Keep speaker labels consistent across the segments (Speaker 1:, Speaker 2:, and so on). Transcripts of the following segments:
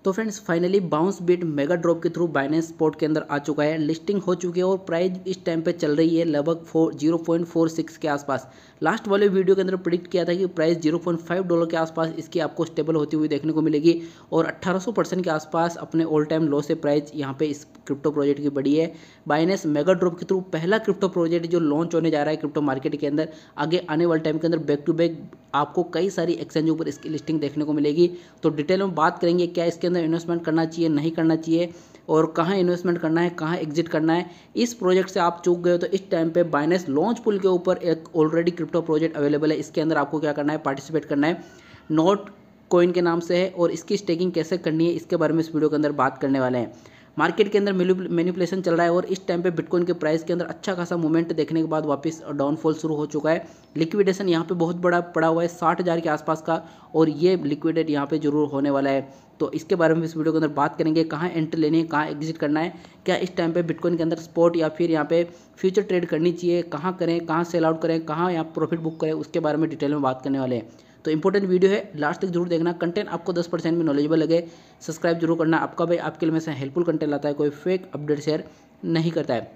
Speaker 1: तो friends finally bounce bit mega drop के through Binance spot के अंदर आ चुका है, लिस्टिंग हो चुकी है और प्राइस इस टाइम पे चल रही है लगभग 0.46 के आसपास। लास्ट वाले वीडियो के अंदर प्रिडिक्ट किया था कि प्राइस $0.5 के आसपास इसकी आपको स्टेबल होती हुई देखने को मिलेगी और 1800% के आसपास अपने ऑल टाइम लो से प्राइस यहाँ पे इस क्रिप्टो प्रोजेक्ट की बढ़ी है। बाइनेंस मेगा ड्रॉप के थ्रू पहला क्रिप्टो प्रोजेक्ट जो लॉन्च होने जा रहा है क्रिप्टो मार्केट के अंदर, आगे आने वाले टाइम के अंदर बैक टू बैक आपको कई सारी एक्सचेंजों पर इसकी लिस्टिंग देखने को मिलेगी। तो डिटेल में बात करेंगे क्या इसके अंदर इन्वेस्टमेंट करना चाहिए, नहीं करना चाहिए और कहाँ इन्वेस्टमेंट करना है, कहाँ एग्जिट करना है। इस प्रोजेक्ट से आप चूक गए हो तो इस टाइम पे बाइनेंस लॉन्च पुल के ऊपर एक ऑलरेडी क्रिप्टो प्रोजेक्ट अवेलेबल है। इसके अंदर आपको क्या करना है, पार्टिसिपेट करना है। नोट कॉइन के नाम से है और इसकी स्टेकिंग कैसे करनी है इसके बारे में इस वीडियो के अंदर बात करने वाले हैं। मार्केट के अंदर मैनिपुलेशन चल रहा है और इस टाइम पे बिटकॉइन के प्राइस के अंदर अच्छा खासा मूवमेंट देखने के बाद वापस डाउनफॉल शुरू हो चुका है। लिक्विडेशन यहाँ पे बहुत बड़ा पड़ा हुआ है 60,000 के आसपास का और ये लिक्विडेट यहाँ पे जरूर होने वाला है। तो इसके बारे में इस वीडियो के अंदर बात करेंगे, कहाँ एंट्री लेनी है, कहाँ एग्जिट करना है, क्या इस टाइम पे बिटकॉइन के अंदर स्पॉट या फिर यहाँ पे फ्यूचर ट्रेड करनी चाहिए, कहाँ करें, कहाँ सेल आउट करें, कहाँ यहाँ प्रॉफिट बुक करें, उसके बारे में डिटेल में बात करने वाले हैं। तो इंपॉर्टेंट वीडियो है, लास्ट तक जरूर देखना। कंटेंट आपको 10% भी नॉलेजेबल लगे सब्सक्राइब जरूर करना। आपका भाई आपके लिए में से हेल्पफुल कंटेंट लाता है, कोई फेक अपडेट शेयर नहीं करता है।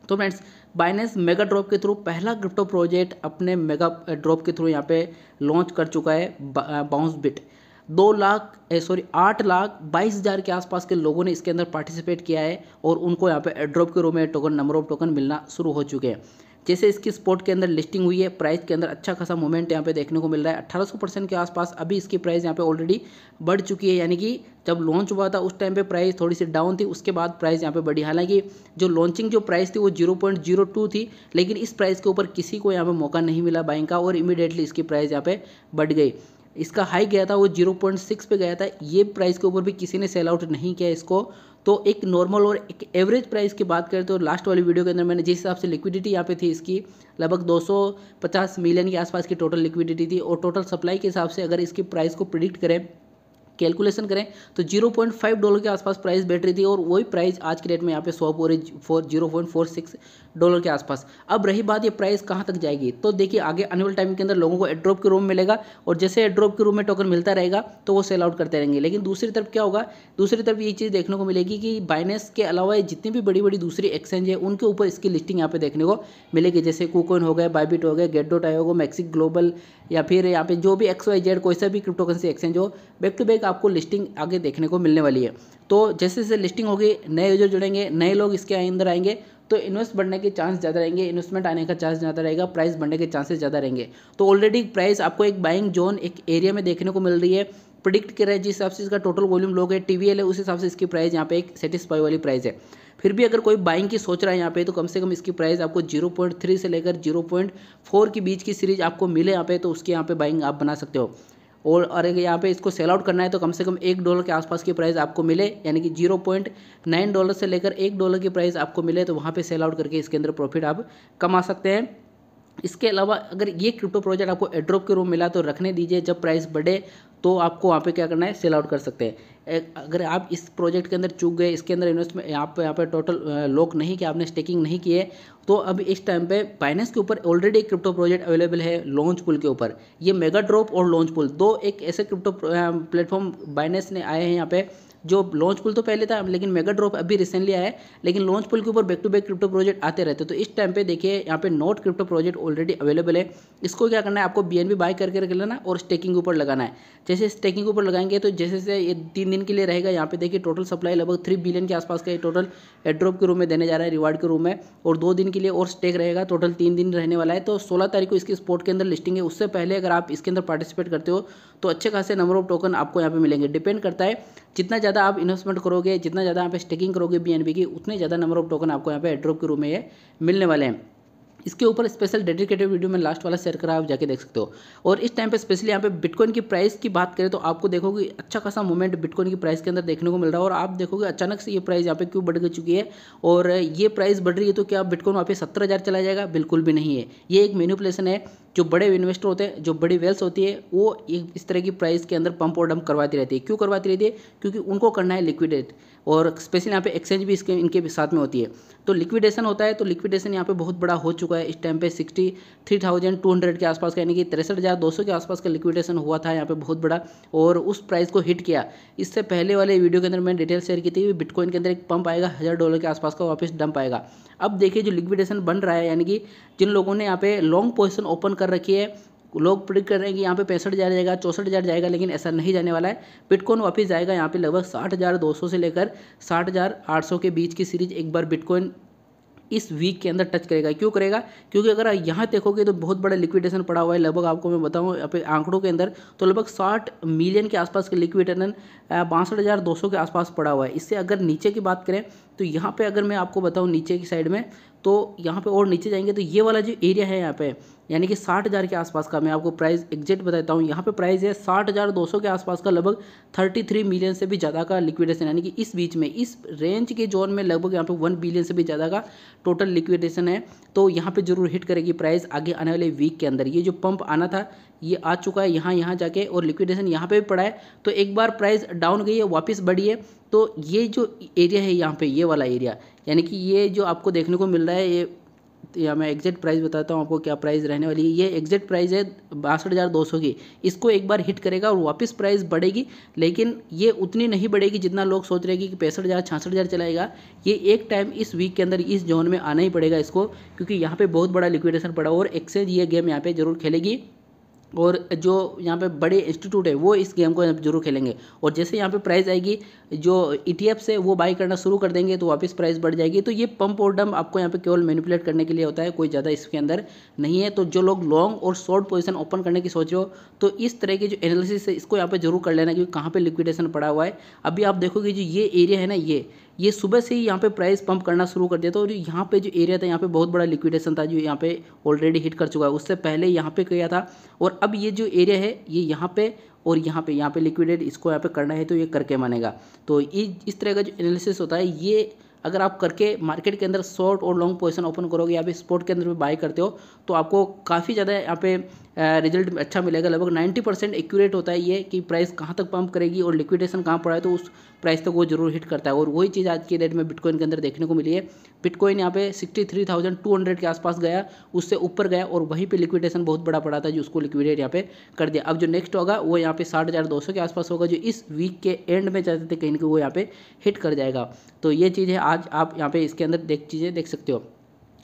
Speaker 1: तो फ्रेंड्स बाइनेंस मेगा ड्रॉप के थ्रू पहला क्रिप्टो प्रोजेक्ट अपने मेगा ड्रॉप के थ्रू यहाँ पे लॉन्च कर चुका है बाउंस बिट। 8,22,000 के आसपास के लोगों ने इसके अंदर पार्टिसिपेट किया है और उनको यहाँ पे एड्रॉप के रूप में टोकन नंबर ऑफ टोकन मिलना शुरू हो चुके हैं। जैसे इसकी स्पॉट के अंदर लिस्टिंग हुई है, प्राइस के अंदर अच्छा खासा मूवमेंट यहाँ पे देखने को मिल रहा है। 1800% के आसपास अभी इसकी प्राइस यहाँ पे ऑलरेडी बढ़ चुकी है, यानी कि जब लॉन्च हुआ था उस टाइम पे प्राइस थोड़ी सी डाउन थी, उसके बाद प्राइस यहाँ पे बढ़ी। हालांकि जो लॉन्चिंग जो प्राइस थी वो 0.02 थी, लेकिन इस प्राइस के ऊपर किसी को यहाँ पे मौका नहीं मिला बाइंग का और इमीडिएटली इसकी प्राइस यहाँ पे बढ़ गई। इसका हाई गया था वो 0.6 पे गया था, ये प्राइस के ऊपर भी किसी ने सेल आउट नहीं किया इसको। तो एक नॉर्मल और एक एवरेज प्राइस की बात करें तो लास्ट वाली वीडियो के अंदर मैंने जिस हिसाब से लिक्विडिटी यहाँ पे थी इसकी लगभग 250 मिलियन के आसपास की टोटल लिक्विडिटी थी और टोटल सप्लाई के हिसाब से अगर इसकी प्राइस को प्रिडिक्ट करें, कैलकुलेशन करें तो $0.5 के आसपास प्राइस बैठ रही थी और वही प्राइस आज के डेट में यहाँ पे स्वैप हो रही $0.46 के आसपास। अब रही बात ये प्राइस कहाँ तक जाएगी, तो देखिए आगे आने वाले टाइम के अंदर लोगों को एड्रॉप के रूप में मिलेगा और जैसे एड्रॉप के रूप में टोकन मिलता रहेगा तो वो सेल आउट करते रहेंगे। लेकिन दूसरी तरफ क्या होगा, दूसरी तरफ ये चीज़ देखने को मिलेगी कि बाइनेंस के अलावा जितनी भी बड़ी बड़ी दूसरी एक्सचेंज है उनके ऊपर इसकी लिस्टिंग यहाँ पे देखने को मिलेगी। जैसे KuCoin हो गया, बाइबिट हो गया, Get.io हो, मैक्सिक ग्लोबल या फिर यहाँ पे जो भी XYZ कोई सा भी क्रिप्टो करेंसी एक्सचेंज हो, बैक टू बैक आपको लिस्टिंग आगे देखने को मिलने वाली है। तो जैसे जैसे लिस्टिंग होगी नए यूजर जुड़ेंगे, नए लोग इसके अंदर आएंगे तो इन्वेस्ट बढ़ने के चांस ज़्यादा रहेंगे, इन्वेस्टमेंट आने का चांस ज़्यादा रहेगा, प्राइस बढ़ने के चांसेस ज़्यादा रहेंगे। तो ऑलरेडी प्राइस आपको एक बाइंग जोन एक एरिया में देखने को मिल रही है। प्रिडिक्ट कर रहे हैं जिस हिसाब से इसका टोटल वॉल्यूम लोग है, TVL है, उस हिसाब से इसकी प्राइस यहाँ पे एक सेटिस्फाई वाली प्राइस है। फिर भी अगर कोई बाइंग की सोच रहा है यहाँ पे तो कम से कम इसकी प्राइस आपको 0.3 से लेकर 0.4 के बीच की सीरीज आपको मिले यहाँ पे तो उसके यहाँ पे बाइंग आप बना सकते हो। और अगर यहाँ पे इसको सेल आउट करना है तो कम से कम $1 के आसपास की प्राइस आपको मिले, यानी कि $0.9 से लेकर $1 की प्राइस आपको मिले तो वहाँ पे सेल आउट करके इसके अंदर प्रॉफिट आप कमा सकते हैं। इसके अलावा अगर ये क्रिप्टो प्रोजेक्ट आपको एड्रॉप के रूप मिला तो रखने दीजिए, जब प्राइस बढ़े तो आपको वहाँ पे क्या करना है, सेल आउट कर सकते हैं। अगर आप इस प्रोजेक्ट के अंदर चूक गए, इसके अंदर इन्वेस्टमेंट यहाँ पे टोटल लॉक नहीं किया, आपने स्टेकिंग नहीं की है, तो अब इस टाइम पे बाइनेंस के ऊपर ऑलरेडी एक क्रिप्टो प्रोजेक्ट अवेलेबल है लॉन्च पुल के ऊपर। ये मेगा ड्रॉप और लॉन्च पुल दो एक ऐसे क्रिप्टो प्लेटफॉर्म बाइनेंस ने आए हैं यहाँ पे। जो लॉन्च पुल तो पहले था लेकिन मेगा ड्रॉप अभी रिसेंटली आया है, लेकिन लॉन्च पुल के ऊपर back to back crypto project आते रहते हैं। तो इस टाइम पे देखिए यहाँ पे note crypto project already available है। इसको क्या करना है, आपको BNB बाय करके रख लेना और स्टेकिंग के ऊपर लगाना है। जैसे स्टेकिंग के ऊपर लगाएंगे तो जैसे से ये 3 दिन के लिए रहेगा, यहाँ पे देखिए टोटल सप्लाई लगभग 3 बिलियन के आसपास का ये टोटल एड्रॉप के रूप में देने जा रहा है, रिवार्ड के रूप में, और 2 दिन के लिए और स्टेक रहेगा, टोटल 3 दिन रहने वाला है। तो 16 तारीख को इसकी स्पॉट के अंदर लिस्टिंग है, उससे पहले अगर आप इसके अंदर पार्टिसिपेट करते हो तो अच्छे खासे नंबर ऑफ टोकन आपको यहाँ पे मिलेंगे। डिपेंड करता है जितना ज़्यादा आप इन्वेस्टमेंट करोगे, जितना ज़्यादा यहाँ पे स्टेकिंग करोगे BNB की, उतने ज़्यादा नंबर ऑफ टोकन आपको यहाँ पे एड्रॉप के रूप में ये मिलने वाले हैं। इसके ऊपर स्पेशल डेडिकेटेड वीडियो में लास्ट वाला शेयर करा, आप जाके देख सकते हो। और इस टाइम पे स्पेशली यहाँ पे बिटकॉइन की प्राइस की बात करें तो आपको देखोगे अच्छा खासा मूवमेंट बिटकॉइन की प्राइस के अंदर देखने को मिल रहा है और आप देखोगे अचानक से ये प्राइस यहाँ पे क्यों बढ़ चुकी है। और ये प्राइस बढ़ रही है तो क्या बिटकॉइन वहाँ पे 70,000 चला जाएगा? बिल्कुल भी नहीं है, ये एक मैनिपुलेशन है। जो बड़े इन्वेस्टर होते हैं, जो बड़ी वेल्स होती है, वो इस तरह की प्राइस के अंदर पंप और डंप करवाती रहती है। क्यों करवाती रहती है? क्योंकि उनको करना है लिक्विडेट, और स्पेशली यहाँ पे एक्सचेंज भी इनके साथ में होती है। तो लिक्विडेशन होता है, तो लिक्विडेशन यहाँ पे बहुत बड़ा हो चुका है। इस टाइम पे 63,200 के आसपास का, यानी कि 63,200 के आसपास का लिक्विडेशन हुआ था यहाँ पे बहुत बड़ा, और उस प्राइस को हिट किया। इससे पहले वाले वीडियो के अंदर मैंने डिटेल शेयर की थी, बिटकॉइन के अंदर एक पंप आएगा $1000 के आसपास का, वापस डंप आएगा। अब देखिए जो लिक्विडेशन बन रहा है, यानी कि जिन लोगों ने यहाँ पे लॉन्ग पोजीशन ओपन कर रखी है, लोग प्रिडिक्ट कर रहे हैं कि यहाँ पे 65,000 जाएगा, 64,000 जाएगा, लेकिन ऐसा नहीं जाने वाला है। बिटकॉइन वापस जाएगा यहाँ पे लगभग 60,200 से लेकर 60,800 के बीच की सीरीज एक बार बिटकॉइन इस वीक के अंदर टच करेगा। क्यों करेगा? क्योंकि अगर यहाँ देखोगे तो बहुत बड़ा लिक्विडेशन पड़ा हुआ है। लगभग आपको मैं बताऊँ यहाँ पे आंकड़ों के अंदर, तो लगभग 60 मिलियन के आसपास के लिक्विडेशन 62,200 के आसपास पड़ा हुआ है। इससे अगर नीचे की बात करें तो यहाँ पे अगर मैं आपको बताऊँ नीचे की साइड में, तो यहाँ पे और नीचे जाएंगे तो ये वाला जो एरिया है यहाँ पे, यानी कि 60,000 के आसपास का, मैं आपको प्राइस एग्जैक्ट बताता हूँ। यहाँ पे प्राइस है 60,200 के आसपास का, लगभग 33 मिलियन से भी ज़्यादा का लिक्विडेशन, यानी कि इस बीच में, इस रेंज के जोन में लगभग यहाँ पे 1 बिलियन से भी ज़्यादा का टोटल लिक्विडेशन है। तो यहाँ पे जरूर हिट करेगी प्राइस आगे आने वाले वीक के अंदर। ये जो पंप आना था ये आ चुका है यहाँ जाके, और लिक्विडेशन यहाँ पे भी पड़ा है। तो एक बार प्राइस डाउन गई है, वापस बढ़ी है। तो ये जो एरिया है यहाँ पे, ये वाला एरिया, यानी कि ये जो आपको देखने को मिल रहा है, ये या मैं एग्जैक्ट प्राइस बताता हूँ आपको क्या प्राइस रहने वाली है। ये एग्जैक्ट प्राइस है 62,200 की। इसको एक बार हिट करेगा और वापस प्राइस बढ़ेगी, लेकिन ये उतनी नहीं बढ़ेगी जितना लोग सोच रहे हैं कि 65,000 66,000 चलाएगा। ये एक टाइम इस वीक के अंदर इस जोन में आना ही पड़ेगा इसको, क्योंकि यहाँ पे बहुत बड़ा लिक्विडेशन पड़ा, और एक्सचेंज ये गेम यहाँ पे जरूर खेलेगी, और जो यहाँ पे बड़े इंस्टीट्यूट है वो इस गेम को जरूर खेलेंगे। और जैसे यहाँ पे प्राइस आएगी, जो ETFs है वो बाई करना शुरू कर देंगे, तो वापस प्राइस बढ़ जाएगी। तो ये पंप और डंप आपको यहाँ पे केवल मैनिपुलेट करने के लिए होता है, कोई ज़्यादा इसके अंदर नहीं है। तो जो लोग लॉन्ग और शॉर्ट पोजीशन ओपन करने की सोच रहे हो, तो इस तरह की जो एनालिसिस है इसको यहाँ पे जरूर कर लेना, क्योंकि कहाँ पे लिक्विडेशन पड़ा हुआ है। अभी आप देखोगे जो ये एरिया है ना, ये सुबह से ही यहाँ पे प्राइस पंप करना शुरू कर दिया था, और यहाँ पे जो एरिया था यहाँ पे बहुत बड़ा लिक्विडेशन था जो यहाँ पे ऑलरेडी हिट कर चुका है। उससे पहले यहाँ पे किया था, और अब ये जो एरिया है ये यहाँ पे और यहाँ पे लिक्विडेट इसको यहाँ पे करना है, तो ये करके मानेगा। तो इस तरह का जो एनालिसिस होता है, ये अगर आप करके मार्केट के अंदर शॉर्ट और लॉन्ग पोजीशन ओपन करोगे, या फिर स्पॉट के अंदर भी बाय करते हो, तो आपको काफ़ी ज़्यादा यहाँ पे रिजल्ट अच्छा मिलेगा। लगभग 90% एक्यूरेट होता है ये, कि प्राइस कहाँ तक पंप करेगी और लिक्विडेशन कहाँ पड़ा है, तो उस प्राइस तक वो जरूर हिट करता है। और वही चीज़ आज की डेट में बिटकॉइन के अंदर देखने को मिली है। बिटकॉइन यहाँ पे 63,200 के आसपास गया, उससे ऊपर गया, और वहीं पे लिक्विडेशन बहुत बड़ा पड़ा था जो उसको लिक्विडेट यहाँ पे कर दिया। अब जो नेक्स्ट होगा वो यहाँ पे 60,200 के आसपास होगा, जो इस वीक के एंड में चाहते थे कहीं ना कहीं वो यहाँ पे हिट कर जाएगा। तो ये चीज़ है, आज आप यहाँ पे इसके अंदर चीज़ें देख सकते हो।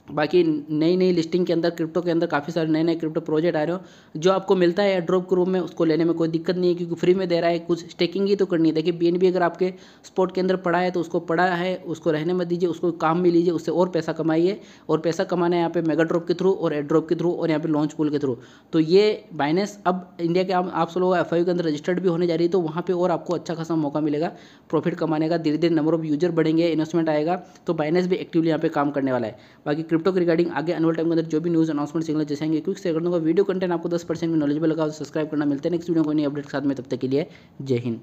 Speaker 1: बाकी नई लिस्टिंग के अंदर क्रिप्टो के अंदर काफ़ी सारे नए क्रिप्टो प्रोजेक्ट आ रहे हो, जो आपको मिलता है एयरड्रॉप के रूप में, उसको लेने में कोई दिक्कत नहीं है, क्योंकि फ्री में दे रहा है। कुछ स्टेकिंग ही तो करनी है। देखिए BNB अगर आपके स्पॉट के अंदर पड़ा है तो उसको पड़ा है, उसको रहने मत दीजिए, उसको काम में लीजिए, उससे और पैसा कमाइए। और पैसा कमाना है यहाँ पे मेगा ड्रॉप के थ्रू और एयरड्रॉप के थ्रू और यहाँ पे लॉन्च पूल के थ्रू। तो ये बाइनेंस अब इंडिया के आप सब लोग FIU के अंदर रजिस्टर्ड भी होने जा रही है, तो वहाँ पर और आपको अच्छा खासा मौका मिलेगा प्रॉफिट कमाने का। धीरे धीरे नंबर ऑफ यूजर बढ़ेंगे, इन्वेस्टमेंट आएगा, तो बाइनेंस भी एक्टिवली यहाँ पे काम करने वाला है। बाकी क्रिप्टो के रिगार्डिंग आगे आने वाले टाइम के अंदर जो भी न्यूज़ अनाउंसमेंट सिग्नल जैसे आएंगे क्विक शेयर कर दूंगा। वीडियो कंटेंट आपको 10% में नॉलेजेबल लगा, तो सब्सक्राइब करना। मिलते हैं नेक्स्ट वीडियो को नई अपडेट के साथ में, तब तक के लिए जय हिंद।